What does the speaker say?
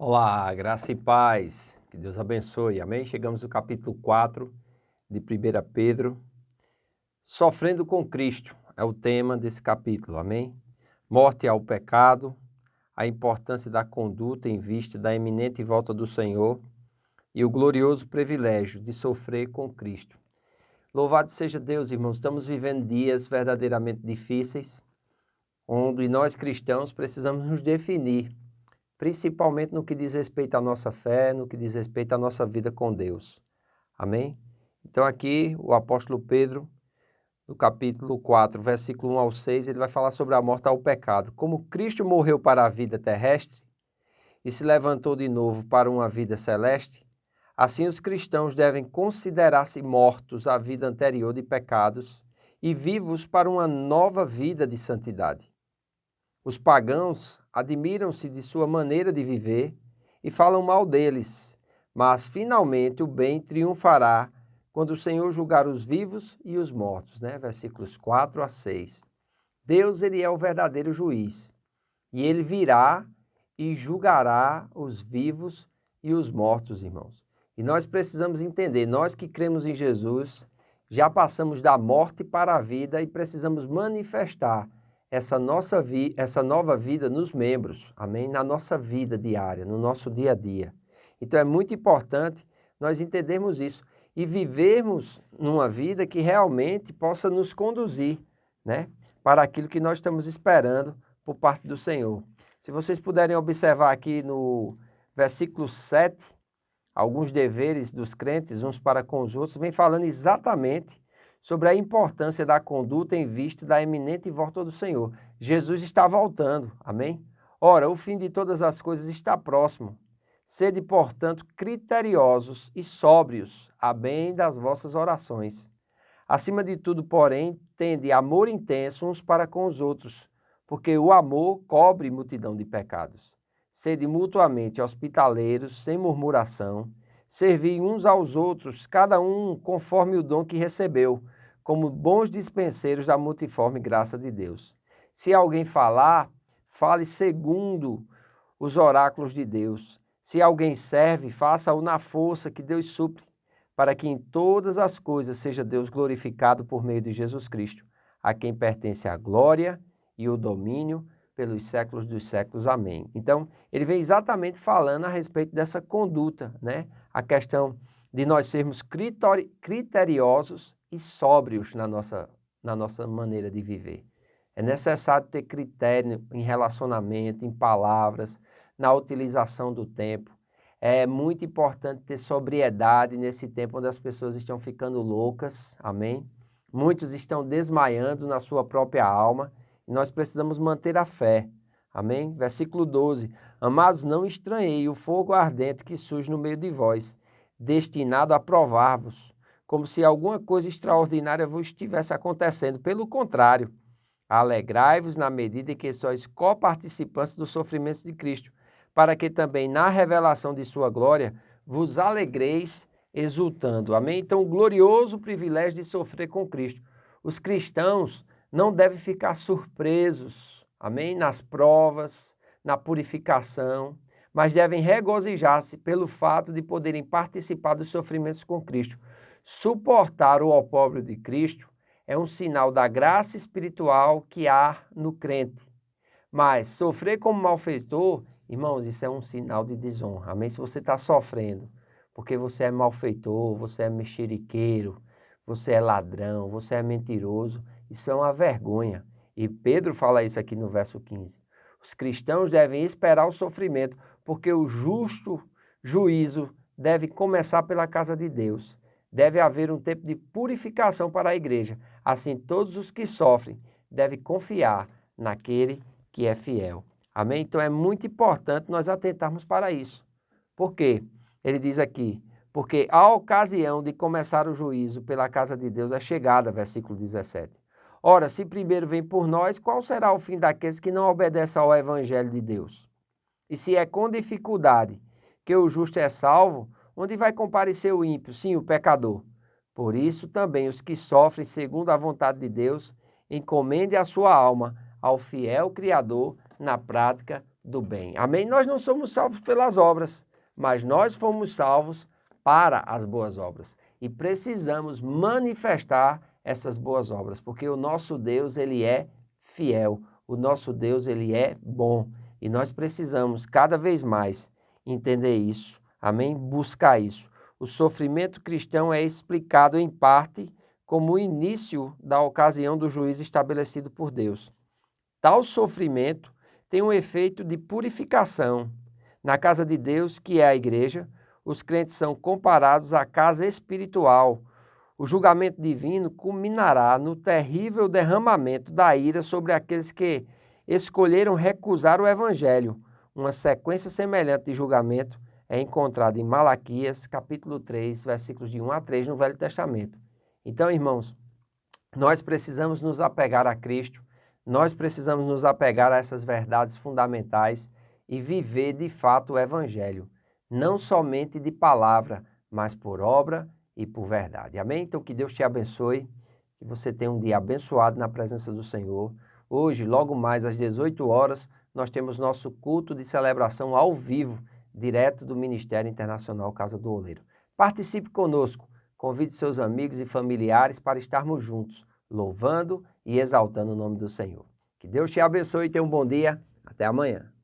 Olá, graça e paz, que Deus abençoe, amém? Chegamos no capítulo 4 de 1 Pedro, sofrendo com Cristo, é o tema desse capítulo, amém? Morte ao pecado, a importância da conduta em vista da iminente volta do Senhor e o glorioso privilégio de sofrer com Cristo. Louvado seja Deus, irmãos, estamos vivendo dias verdadeiramente difíceis, onde nós cristãos precisamos nos definir, principalmente no que diz respeito à nossa fé, no que diz respeito à nossa vida com Deus. Amém? Então aqui o apóstolo Pedro, no capítulo 4, versículo 1 ao 6, ele vai falar sobre a morte ao pecado. Como Cristo morreu para a vida terrestre e se levantou de novo para uma vida celeste, assim os cristãos devem considerar-se mortos à vida anterior de pecados e vivos para uma nova vida de santidade. Os pagãos admiram-se de sua maneira de viver e falam mal deles, mas finalmente o bem triunfará quando o Senhor julgar os vivos e os mortos, Versículos 4 a 6. Deus, ele é o verdadeiro juiz, e ele virá e julgará os vivos e os mortos, irmãos. E nós precisamos entender, nós que cremos em Jesus, já passamos da morte para a vida e precisamos manifestar essa nova vida nos membros, amém? Na nossa vida diária, no nosso dia a dia. Então é muito importante nós entendermos isso e vivermos numa vida que realmente possa nos conduzir, para aquilo que nós estamos esperando por parte do Senhor. Se vocês puderem observar aqui no versículo 7, alguns deveres dos crentes uns para com os outros, vem falando exatamente sobre a importância da conduta em vista da iminente volta do Senhor. Jesus está voltando, amém? Ora, o fim de todas as coisas está próximo. Sede, portanto, criteriosos e sóbrios, a bem das vossas orações. Acima de tudo, porém, tende amor intenso uns para com os outros, porque o amor cobre multidão de pecados. Sede mutuamente hospitaleiros, sem murmuração, servi uns aos outros, cada um conforme o dom que recebeu, como bons dispenseiros da multiforme graça de Deus. Se alguém falar, fale segundo os oráculos de Deus. Se alguém serve, faça-o na força que Deus supre, para que em todas as coisas seja Deus glorificado por meio de Jesus Cristo, a quem pertence a glória e o domínio pelos séculos dos séculos. Amém. Então, ele vem exatamente falando a respeito dessa conduta, A questão de nós sermos criteriosos e sóbrios na nossa maneira de viver. É necessário ter critério em relacionamento, em palavras, na utilização do tempo. É muito importante ter sobriedade nesse tempo onde as pessoas estão ficando loucas, amém? Muitos estão desmaiando na sua própria alma e nós precisamos manter a fé, amém? Versículo 12, amados, não estranhei o fogo ardente que surge no meio de vós, destinado a provar-vos, como se alguma coisa extraordinária vos estivesse acontecendo. Pelo contrário, alegrai-vos na medida em que sois coparticipantes dos sofrimentos de Cristo, para que também na revelação de sua glória vos alegreis exultando. Amém? Então, o glorioso privilégio de sofrer com Cristo. Os cristãos não devem ficar surpresos, amém? Nas provas, na purificação, mas devem regozijar-se pelo fato de poderem participar dos sofrimentos com Cristo. Suportar o opróbrio de Cristo é um sinal da graça espiritual que há no crente. Mas sofrer como malfeitor, irmãos, isso é um sinal de desonra. Amém? Se você está sofrendo porque você é malfeitor, você é mexeriqueiro, você é ladrão, você é mentiroso, isso é uma vergonha. E Pedro fala isso aqui no verso 15. Os cristãos devem esperar o sofrimento, porque o justo juízo deve começar pela casa de Deus. Deve haver um tempo de purificação para a igreja. Assim, todos os que sofrem devem confiar naquele que é fiel. Amém? Então é muito importante nós atentarmos para isso. Por quê? Ele diz aqui, porque a ocasião de começar o juízo pela casa de Deus é chegada, versículo 17. Ora, se primeiro vem por nós, qual será o fim daqueles que não obedecem ao evangelho de Deus? E se é com dificuldade que o justo é salvo, onde vai comparecer o ímpio? Sim, o pecador. Por isso também os que sofrem segundo a vontade de Deus, encomende a sua alma ao fiel Criador na prática do bem. Amém? Nós não somos salvos pelas obras, mas nós fomos salvos para as boas obras. E precisamos manifestar essas boas obras, porque o nosso Deus, ele é fiel. O nosso Deus, ele é bom. E nós precisamos cada vez mais entender isso. Amém? Buscar isso. O sofrimento cristão é explicado em parte como o início da ocasião do juízo estabelecido por Deus. Tal sofrimento tem um efeito de purificação. Na casa de Deus, que é a igreja, os crentes são comparados à casa espiritual. O julgamento divino culminará no terrível derramamento da ira sobre aqueles que escolheram recusar o evangelho. Uma sequência semelhante de julgamento é encontrada em Malaquias, capítulo 3, versículos de 1 a 3 no Velho Testamento. Então, irmãos, nós precisamos nos apegar a Cristo, nós precisamos nos apegar a essas verdades fundamentais e viver de fato o evangelho, não somente de palavra, mas por obra e por verdade. Amém? Então que Deus te abençoe, que você tenha um dia abençoado na presença do Senhor. Hoje, logo mais às 18 horas, nós temos nosso culto de celebração ao vivo, direto do Ministério Internacional Casa do Oleiro. Participe conosco, convide seus amigos e familiares para estarmos juntos, louvando e exaltando o nome do Senhor. Que Deus te abençoe e tenha um bom dia. Até amanhã.